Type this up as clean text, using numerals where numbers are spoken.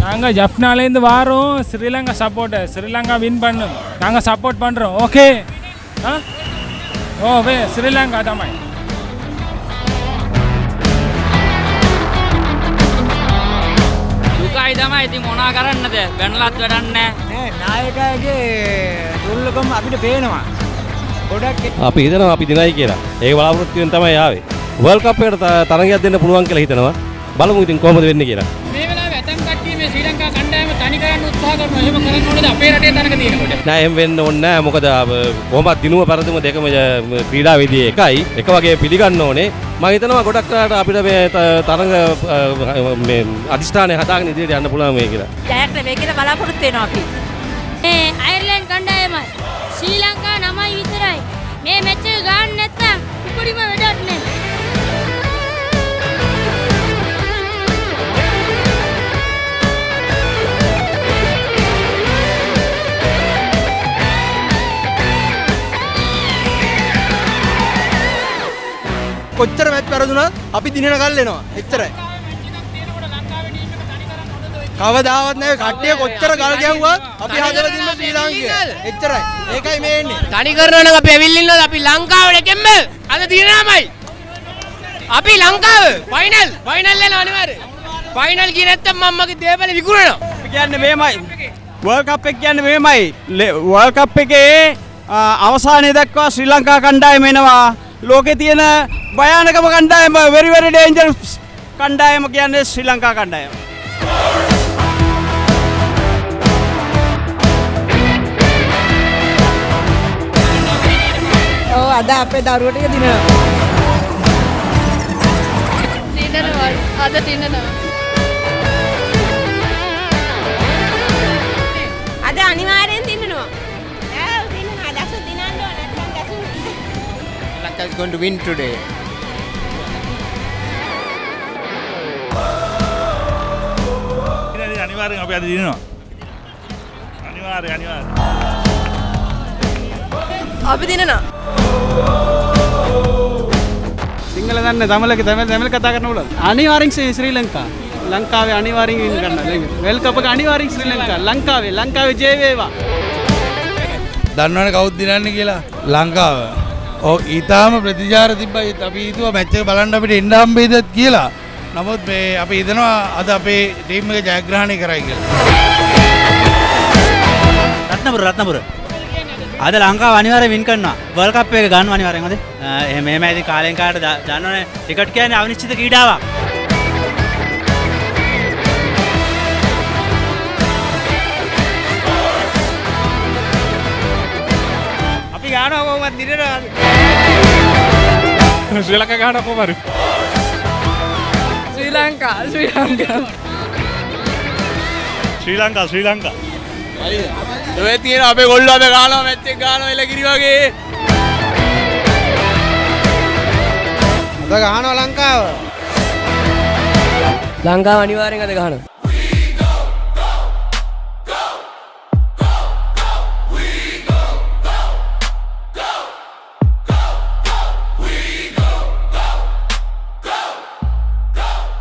நாங்கள் ஜப்னாலேருந்து வாரோம். Sri Lanka support, Sri Lanka win பண்ணும். நாங்கள் சப்போர்ட் பண்ணுறோம். ஓகே ஆ ஓ வே ஸ்ரீலங்கா තමයි. දුකයි තමයි. ඉතින් මොනා කරන්නද? ගණලත් වැඩක් නැහැ. නායකයාගේ දුර්ලභම අපිට පේනවා. ගොඩක් අපි හිතනවා අපි දිනයි කියලා. ඒ බලාපොරොත්තුෙන් තමයි ආවේ. වර්ල්ඩ් කප් එකට තරගයක් දෙන්න පුළුවන් කියලා හිතනවා. බලමු ඉතින් කොහොමද වෙන්නේ කියලා. මේ වෙලාවේ ඇතම් කට්ටිය මේ ශ්‍රී ලංකා කණ්ඩායම තනි කරන්න උත්සාහ කරනවා. එහෙම කරන්න ඕනේද අපේ රටේ තරග තියෙනකොට? නෑ එහෙම වෙන්න ඕනේ නෑ. මොකද කොහොමද දිනුව පරදිම දෙකම ක්‍රීඩාවේදී එකයි. එක වගේ පිළිගන්න ඕනේ. මම හිතනවා ගොඩක් රට අපිට මේ තරග මේ අධිෂ්ඨානය හදාගෙන ඉදිරියට යන්න පුළුවන් මේ කියලා. ජයක් ලැබෙයි කියලා බලාපොරොත්තු වෙනවා අපි. මේ අයර්ලන්ඩ් කණ්ඩායමයි ශ්‍රී ලංකා නමයි විතරයි. මේ මැච් එක ගන්න නැත්නම් උඩිම වැඩක් නැහැ. කොච්චර මැච් පෙරදුනත් අපි දිනන ගල් එනවා. එච්චරයි. කවදාවත් නැහැ. කට්ටිය කොච්චර ගල් ගැහුවත් අපි හදලා දින්න ශ්‍රී ලාංකිකය. එච්චරයි. ඒකයි මේ එන්නේ. තනි කරනවා නම් අපි ඇවිල්ලා ඉන්නවද? අපි ලංකාවට එකෙන්ම අද දිනනමයි. අපි ලංකාව ෆයිනල් යනවා අනිවාර්යයෙන්. ෆයිනල් ගියේ නැත්තම් මම්මගේ දේපල විකුණනවා. අපි කියන්නේ මේමයි. වර්ල්ඩ් කප් එක කියන්නේ මේමයි. වර්ල්ඩ් කප් එකේ අවසානයේ දක්වා ශ්‍රී ලංකා කණ්ඩායම එනවා. ලෝකේ තියෙන භයානකම කණ්ඩායම very very dangerous කණ්ඩායම කියන්නේ ශ්‍රී ලංකා කණ්ඩායම. ඔව් අද අපේ දරුවෝ ටික දිනනවා. දිනනවා අද දිනනවා. අද අනිවාර්යෙන් දිනනවා. දිනනවා. දසු දිනන්න ඕන නැත්නම් දසු. Lanka is going to win today. අනිවාර්යෙන් අපි අද දිනනවා. අනිවාර්යෙන්. අපි දිනනවා. සිංහල දන්නේ තමල කතා කරන්න ඕන. අනිවාර්යෙන් ශ්‍රී ලංකා. ලංකාවේ අනිවාර්යෙන් වින් කරනවා. වර්ල්ඩ් කප් එක අනිවාර්යෙන් ශ්‍රී ලංකා. ලංකාවේ ජය වේවා. දන්නවනේ කවුද දිනන්නේ කියලා? ලංකාව. ඔව් ඊටාම ප්‍රතිචාර තිබ්බයි. අපි හිතුවා මැච් එක බලන්න අපිට එන්න හම්බෙයිද කියලා. නමුත් මේ අපි හිතනවා අද අපේ ටීම් එක ජයග්‍රහණය කරයි කියලා. රත්නපුර. අද ලංකාව අනිවාර්යෙන් වින් කරනවා. වර්ල්ඩ් කප් එක ගන්නවා අනිවාර්යෙන් හොඳේ. එහෙම ඉතින් කාලෙන් කාලට දන්නවනේ ටිකට් කියන්නේ අවිනිශ්චිත ක්‍රීඩාවක්. අපි ගන්නවා කොහොමද දිනනවා. ශ්‍රී ලංකා ගහන කොහමද? ශ්‍රී ලංකා. ශ්‍රී ලංකා. ඔය තියෙන අපේ ගොල්ලෝ අද ගහනවා මැච් එක ගහනවා එලගිරි වගේ. අද ගහනවා ලංකාව. ලංකාව අනිවාර්යෙන් අද ගහනවා.